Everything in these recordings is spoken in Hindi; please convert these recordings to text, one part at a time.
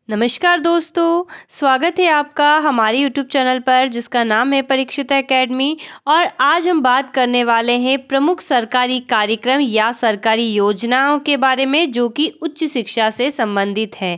नमस्कार दोस्तों, स्वागत है आपका हमारे YouTube चैनल पर जिसका नाम है परीक्षिता एकेडमी। और आज हम बात करने वाले हैं प्रमुख सरकारी कार्यक्रम या सरकारी योजनाओं के बारे में जो कि उच्च शिक्षा से संबंधित है।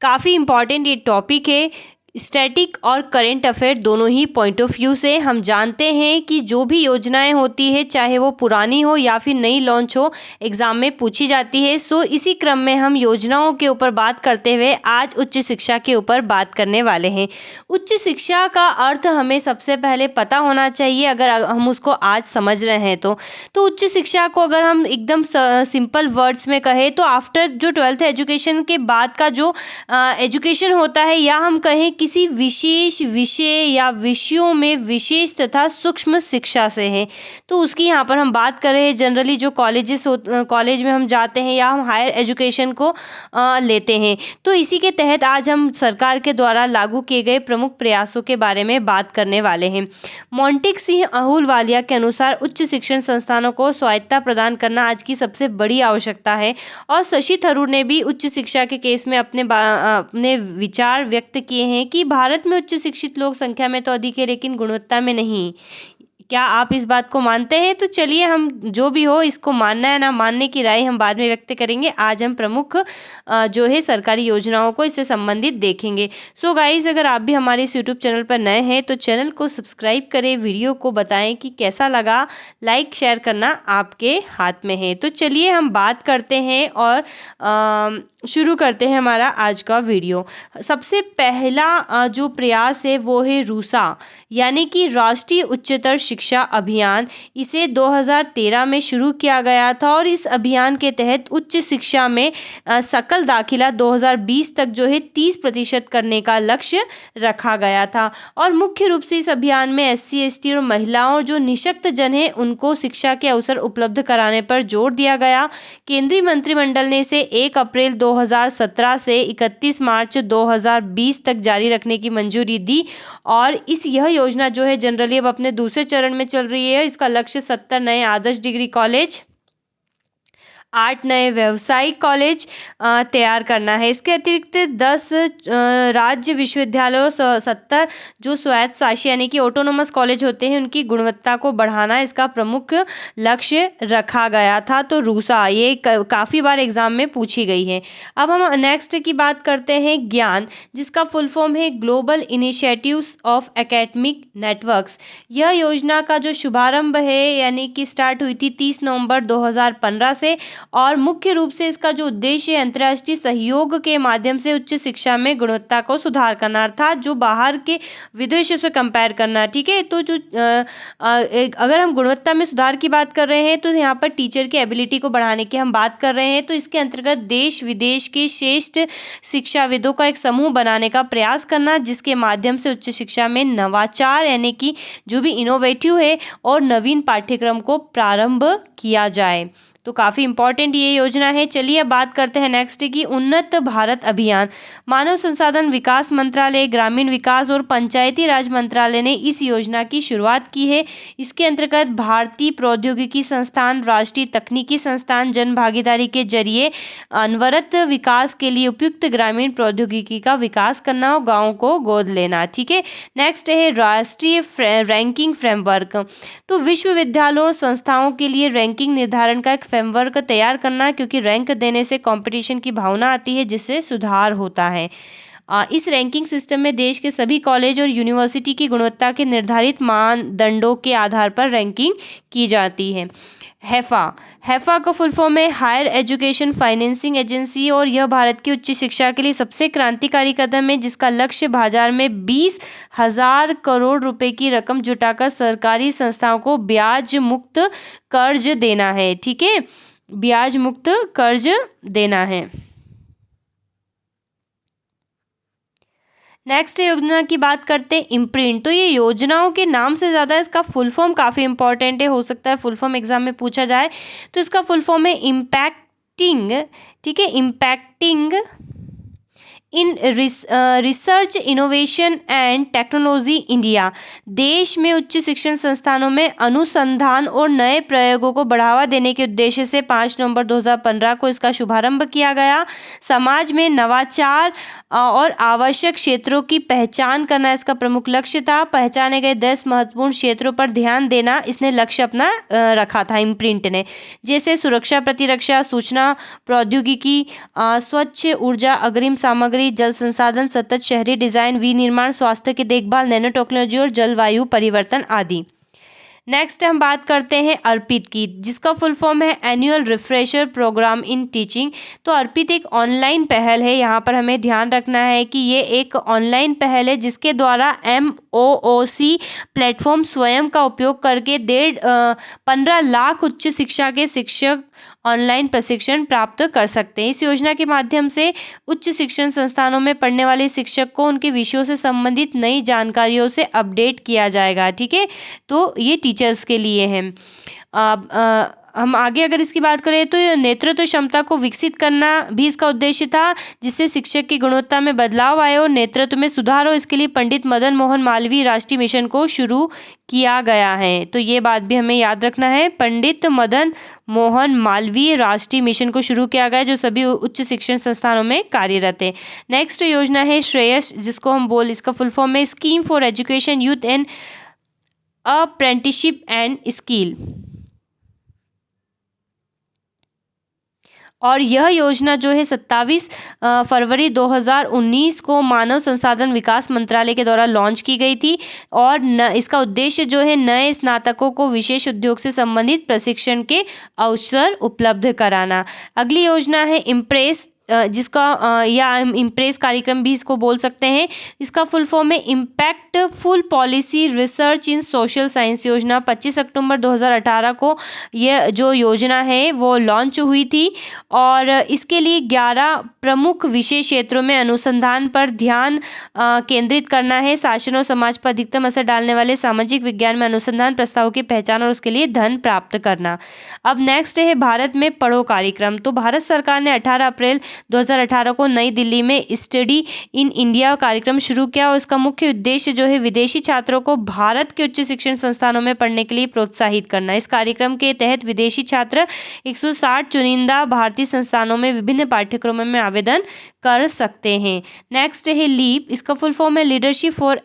काफ़ी इम्पॉर्टेंट ये टॉपिक है। स्टैटिक और करंट अफेयर दोनों ही पॉइंट ऑफ व्यू से हम जानते हैं कि जो भी योजनाएं होती है चाहे वो पुरानी हो या फिर नई लॉन्च हो, एग्जाम में पूछी जाती है। सो इसी क्रम में हम योजनाओं के ऊपर बात करते हुए आज उच्च शिक्षा के ऊपर बात करने वाले हैं। उच्च शिक्षा का अर्थ हमें सबसे पहले पता होना चाहिए अगर हम उसको आज समझ रहे हैं तो उच्च शिक्षा को अगर हम एकदम सिंपल वर्ड्स में कहें तो आफ्टर जो 12th एजुकेशन के बाद का जो एजुकेशन होता है, या हम कहें किसी विशेष विषय या विषयों में विशेष तथा सूक्ष्म शिक्षा से है, तो उसकी यहाँ पर हम बात कर रहे हैं। जनरली जो कॉलेज में हम जाते हैं या हम हायर एजुकेशन को लेते हैं, तो इसी के तहत आज हम सरकार के द्वारा लागू किए गए प्रमुख प्रयासों के बारे में बात करने वाले हैं। मोंटेक सिंह अहलूवालिया के अनुसार उच्च शिक्षण संस्थानों को स्वायत्तता प्रदान करना आज की सबसे बड़ी आवश्यकता है। और शशि थरूर ने भी उच्च शिक्षा के केस में अपने विचार व्यक्त किए हैं कि भारत में उच्च शिक्षित लोग संख्या में तो अधिक है लेकिन गुणवत्ता में नहीं। क्या आप इस बात को मानते हैं? तो चलिए, हम जो भी हो इसको मानना है ना मानने की राय हम बाद में व्यक्त करेंगे। आज हम प्रमुख जो है सरकारी योजनाओं को इससे संबंधित देखेंगे। सो गाइस, अगर आप भी हमारे इस यूट्यूब चैनल पर नए हैं तो चैनल को सब्सक्राइब करें, वीडियो को बताएं कि कैसा लगा, लाइक शेयर करना आपके हाथ में है। तो चलिए हम बात करते हैं और शुरू करते हैं हमारा आज का वीडियो। सबसे पहला जो प्रयास है वो है रूसा, यानी कि राष्ट्रीय उच्चतर शिक्षा अभियान। इसे 2013 में शुरू किया गया था और इस अभियान के तहत उच्च शिक्षा में सकल दाखिला 2020 तक जो है 30% करने का लक्ष्य रखा गया था। और मुख्य रूप से इस अभियान में SC ST और महिलाओं जो निःशक्त जन है उनको शिक्षा के अवसर उपलब्ध कराने पर जोर दिया गया। केंद्रीय मंत्रिमंडल ने इसे 1 अप्रैल 2017 से 31 मार्च 2020 तक जारी रखने की मंजूरी दी। और यह योजना जो है जनरली अब अपने दूसरे चरण में चल रही है। इसका लक्ष्य 70 नए आदर्श डिग्री कॉलेज, 8 नए व्यावसायिक कॉलेज तैयार करना है। इसके अतिरिक्त 10 राज्य विश्वविद्यालयों, 70 जो स्वायत्त शासी यानी कि ऑटोनोमस कॉलेज होते हैं उनकी गुणवत्ता को बढ़ाना इसका प्रमुख लक्ष्य रखा गया था। तो रूसा ये काफ़ी बार एग्जाम में पूछी गई है। अब हम नेक्स्ट की बात करते हैं ज्ञान, जिसका फुल फॉर्म है global initiatives of academic networks. यह योजना का जो शुभारंभ है यानी कि स्टार्ट हुई थी 30 नवंबर 2015 से। और मुख्य रूप से इसका जो उद्देश्य है अंतर्राष्ट्रीय सहयोग के माध्यम से उच्च शिक्षा में गुणवत्ता को सुधार करना, अर्थात जो बाहर के विदेशों से कंपेयर करना। ठीक है, तो जो अगर हम गुणवत्ता में सुधार की बात कर रहे हैं तो यहाँ पर टीचर की एबिलिटी को बढ़ाने की हम बात कर रहे हैं। तो इसके अंतर्गत देश विदेश के श्रेष्ठ शिक्षाविदों का एक समूह बनाने का प्रयास करना, जिसके माध्यम से उच्च शिक्षा में नवाचार यानी कि जो भी इनोवेटिव है और नवीन पाठ्यक्रम को प्रारंभ किया जाए। तो काफ़ी इंपॉर्टेंट ये योजना है। चलिए अब बात करते हैं नेक्स्ट की उन्नत भारत अभियान। मानव संसाधन विकास मंत्रालय, ग्रामीण विकास और पंचायती राज मंत्रालय ने इस योजना की शुरुआत की है। इसके अंतर्गत भारतीय प्रौद्योगिकी संस्थान, राष्ट्रीय तकनीकी संस्थान जन भागीदारी के जरिए अनवरत विकास के लिए उपयुक्त ग्रामीण प्रौद्योगिकी का विकास करना और गाँव को गोद लेना। ठीक है, नेक्स्ट है राष्ट्रीय रैंकिंग फ्रेमवर्क। तो विश्वविद्यालयों और संस्थाओं के लिए रैंकिंग निर्धारण का एक फ्रेमवर्क तैयार करना, क्योंकि रैंक देने से कंपटीशन की भावना आती है जिससे सुधार होता है। इस रैंकिंग सिस्टम में देश के सभी कॉलेज और यूनिवर्सिटी की गुणवत्ता के निर्धारित मानदंडों के आधार पर रैंकिंग की जाती है। हैफा का फुल फॉर्म है हायर एजुकेशन फाइनेंसिंग एजेंसी, और यह भारत की उच्च शिक्षा के लिए सबसे क्रांतिकारी कदम है जिसका लक्ष्य बाजार में 20,000 करोड़ रुपए की रकम जुटाकर सरकारी संस्थाओं को ब्याज मुक्त कर्ज देना है। ठीक है, ब्याज मुक्त कर्ज देना है। नेक्स्ट योजना की बात करते हैं इम्प्रिंट। तो ये योजनाओं के नाम से ज़्यादा इसका फुल फॉर्म काफ़ी इंपॉर्टेंट है, हो सकता है फुल फॉर्म एग्जाम में पूछा जाए। तो इसका फुल फॉर्म है इम्पैक्टिंग। ठीक है, impacting in research innovation and technology India. देश में उच्च शिक्षण संस्थानों में अनुसंधान और नए प्रयोगों को बढ़ावा देने के उद्देश्य से 5 नवंबर 2015 को इसका शुभारंभ किया गया। समाज में नवाचार और आवश्यक क्षेत्रों की पहचान करना इसका प्रमुख लक्ष्य था। पहचाने गए 10 महत्वपूर्ण क्षेत्रों पर ध्यान देना इसने लक्ष्य अपना रखा था इम्प्रिंट ने, जैसे सुरक्षा प्रतिरक्षा, सूचना प्रौद्योगिकी, स्वच्छ ऊर्जा, अग्रिम सामग्री, जल संसाधन, सतत शहरी डिजाइन, विनिर्माण, स्वास्थ्य की देखभाल, नैनो टेक्नोलॉजी और जलवायु परिवर्तन आदि। नेक्स्ट हम बात करते हैं अर्पित की, जिसका फुल फॉर्म है annual refresher programme in teaching. तो अर्पित एक ऑनलाइन पहल है, यहाँ पर हमें ध्यान रखना है कि ये एक ऑनलाइन पहल है जिसके द्वारा MOOC प्लेटफॉर्म स्वयं का उपयोग करके 15 लाख उच्च शिक्षा के शिक्षक ऑनलाइन प्रशिक्षण प्राप्त कर सकते हैं। इस योजना के माध्यम से उच्च शिक्षण संस्थानों में पढ़ने वाले शिक्षक को उनके विषयों से संबंधित नई जानकारियों से अपडेट किया जाएगा। ठीक है, तो ये टीचर्स के लिए है। हम आगे अगर इसकी बात करें तो नेतृत्व क्षमता को विकसित करना भी इसका उद्देश्य था, जिससे शिक्षक की गुणवत्ता में बदलाव आए और नेतृत्व में सुधार हो। इसके लिए पंडित मदन मोहन मालवीय राष्ट्रीय मिशन को शुरू किया गया है। तो ये बात भी हमें याद रखना है, पंडित मदन मोहन मालवीय राष्ट्रीय मिशन को शुरू किया गया जो सभी उच्च शिक्षण संस्थानों में कार्यरत है। नेक्स्ट योजना है श्रेयस, जिसको हम इसका फुल फॉर्म है scheme for education youth and apprenticeship and skill. और यह योजना जो है 27 फरवरी 2019 को मानव संसाधन विकास मंत्रालय के द्वारा लॉन्च की गई थी और इसका उद्देश्य जो है नए स्नातकों को विशेष उद्योग से संबंधित प्रशिक्षण के अवसर उपलब्ध कराना। अगली योजना है इम्प्रेस, जिसका या इम्प्रेस कार्यक्रम भी इसको बोल सकते हैं। इसका फुल फॉर्म है इम्पैक्टफुल पॉलिसी रिसर्च इन सोशल साइंस योजना। 25 अक्टूबर 2018 को यह जो योजना है वो लॉन्च हुई थी और इसके लिए 11 प्रमुख विषय क्षेत्रों में अनुसंधान पर ध्यान केंद्रित करना है। शासन और समाज पर अधिकतम असर डालने वाले सामाजिक विज्ञान में अनुसंधान प्रस्तावों की पहचान और उसके लिए धन प्राप्त करना। अब नेक्स्ट है भारत में पढ़ो कार्यक्रम। तो भारत सरकार ने 18 अप्रैल 2018 को नई दिल्ली में स्टडी इन इंडिया कार्यक्रम शुरू किया और इसका मुख्य उद्देश्य जो है विदेशी छात्रों को भारत के उच्च शिक्षण संस्थानों में पढ़ने के लिए प्रोत्साहित करना। इस कार्यक्रम के तहत विदेशी छात्र 160 चुनिंदा भारतीय संस्थानों में विभिन्न पाठ्यक्रमों में आवेदन कर सकते हैं। नेक्स्ट है लीप, इसका फुल फॉर्म है लीडरशिप फॉर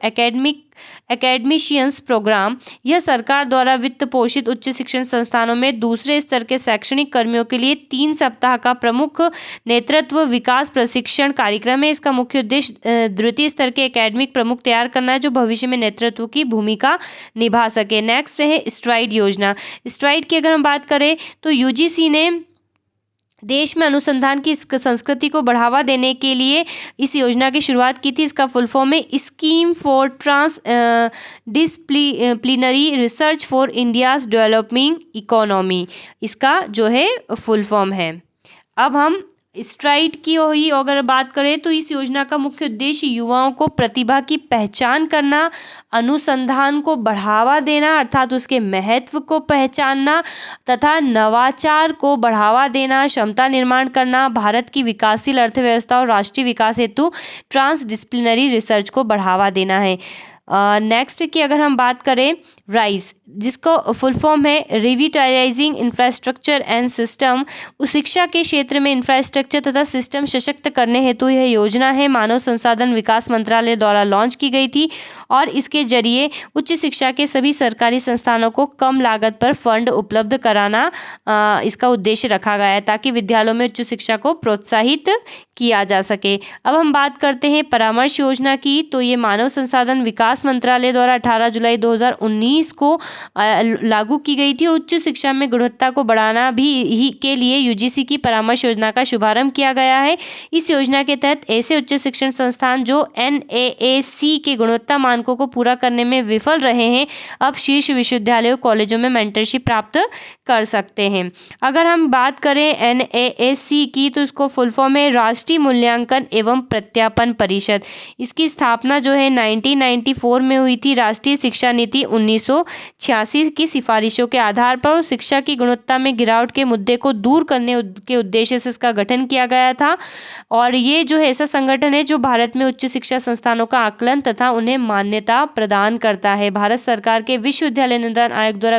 एकेडमिशियंस प्रोग्राम। यह सरकार द्वारा वित्त पोषित उच्च शिक्षण संस्थानों में दूसरे स्तर के शैक्षणिक कर्मियों के लिए 3 सप्ताह का प्रमुख नेतृत्व विकास प्रशिक्षण कार्यक्रम है। इसका मुख्य उद्देश्य द्वितीय स्तर के एकेडमिक प्रमुख तैयार करना है जो भविष्य में नेतृत्व की भूमिका निभा सके। नेक्स्ट है स्ट्राइड योजना। स्ट्राइड की अगर हम बात करें तो यूजीसी ने देश में अनुसंधान की संस्कृति को बढ़ावा देने के लिए इस योजना की शुरुआत की थी। इसका फुल फॉर्म है scheme for transdisciplinary research for India's developing economy, इसका जो है फुल फॉर्म है। अब हम स्ट्राइड की ही अगर बात करें तो इस योजना का मुख्य उद्देश्य युवाओं को प्रतिभा की पहचान करना, अनुसंधान को बढ़ावा देना अर्थात उसके महत्व को पहचानना तथा नवाचार को बढ़ावा देना, क्षमता निर्माण करना, भारत की विकासशील अर्थव्यवस्था और राष्ट्रीय विकास हेतु ट्रांसडिसिप्लिनरी रिसर्च को बढ़ावा देना है। नेक्स्ट की अगर हम बात करें राइस, जिसको फुल फॉर्म है रिविटलाइजिंग इंफ्रास्ट्रक्चर एंड सिस्टम। शिक्षा के क्षेत्र में इंफ्रास्ट्रक्चर तथा सिस्टम सशक्त करने हेतु यह योजना है मानव संसाधन विकास मंत्रालय द्वारा लॉन्च की गई थी और इसके जरिए उच्च शिक्षा के सभी सरकारी संस्थानों को कम लागत पर फंड उपलब्ध कराना इसका उद्देश्य रखा गया है ताकि विद्यालयों में उच्च शिक्षा को प्रोत्साहित किया जा सके। अब हम बात करते हैं परामर्श योजना की। तो ये मानव संसाधन विकास मंत्रालय द्वारा 18 जुलाई 2019 को लागू की गई थी और उच्च शिक्षा में गुणवत्ता को बढ़ाना भी के लिए यूजीसी की परामर्श योजना का शुभारंभ किया गया है। इस योजना के तहत ऐसे उच्च शिक्षण संस्थान जो NAAC के गुणवत्ता मानकों को पूरा करने में विफल रहे हैं अब शीर्ष विश्वविद्यालयों कॉलेजों में मेंटरशिप प्राप्त कर सकते हैं। अगर हम बात करें NAAC की तो इसको फुल फॉर्म है राष्ट्रीय मूल्यांकन एवं प्रत्यापन परिषद। इसकी स्थापना जो है 1994 में हुई थी राष्ट्रीय शिक्षा नीति 1986 की सिफारिशों के आधार पर शिक्षा की गुणवत्ता में गिरावट के मुद्दे को दूर करने के उद्देश्य से इसका गठन किया गया था। और ये जो है ऐसा संगठन है जो भारत में उच्च शिक्षा संस्थानों का आकलन तथा उन्हें मान्यता प्रदान करता है। भारत सरकार के विश्वविद्यालय अनुदान आयोग द्वारा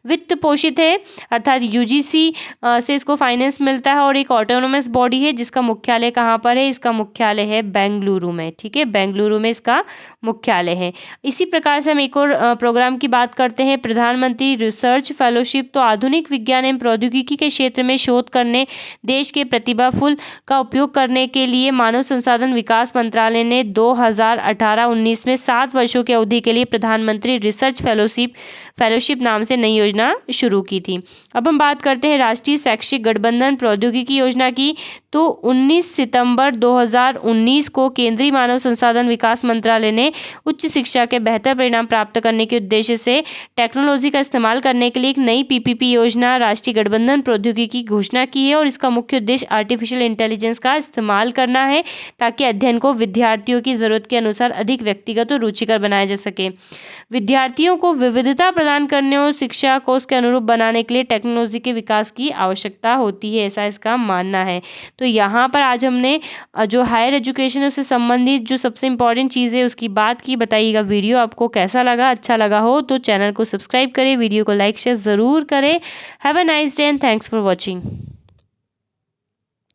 वित्त पोषित है, अर्थात यूजीसी से इसको फाइनेंस मिलता है और एक ऑटोनोमस बॉडी है जिसका मुख्यालय कहाँ पर है? इसका मुख्यालय है बेंगलुरु में। ठीक है, बेंगलुरु में इसका मुख्यालय है। इसी प्रकार से हम एक और प्रोग्राम की बात करते हैं, प्रधानमंत्री रिसर्च फेलोशिप। तो आधुनिक विज्ञान एवं प्रौद्योगिकी के क्षेत्र में शोध करने, देश के प्रतिभाफुल का उपयोग करने के लिए मानव संसाधन विकास मंत्रालय ने 2018-19 में 7 वर्षों की अवधि के लिए प्रधानमंत्री रिसर्च फेलोशिप नाम से नई योजना शुरू की थी। अब हम बात करते हैं राष्ट्रीय शैक्षिक गठबंधन प्रौद्योगिकी योजना की। तो 19 सितंबर 2019 को केंद्रीय मानव संसाधन विकास मंत्रालय ने उच्च शिक्षा के बेहतर परिणाम प्राप्त करने के उद्देश्य से टेक्नोलॉजी का इस्तेमाल करने के लिए एक नई पीपीपी योजना राष्ट्रीय गठबंधन प्रौद्योगिकी की घोषणा की है। और इसका मुख्य उद्देश्य आर्टिफिशियल इंटेलिजेंस का इस्तेमाल करना है ताकि अध्ययन को विद्यार्थियों की जरूरत के अनुसार अधिक व्यक्तिगत और रुचिकर बनाया जा सके। विद्यार्थियों को विविधता प्रदान करने और शिक्षा को उसके अनुरूप बनाने के लिए टेक्नोलॉजी के विकास की आवश्यकता होती है, ऐसा इसका मानना है। तो यहाँ पर आज हमने जो हायर एजुकेशन है उससे संबंधित जो सबसे इम्पोर्टेंट चीज़ है उसकी बात की। बताइएगा वीडियो आपको कैसा लगा। अच्छा लगा हो तो चैनल को सब्सक्राइब करें, वीडियो को लाइक शेयर ज़रूर करें। Have a nice day and thanks for watching.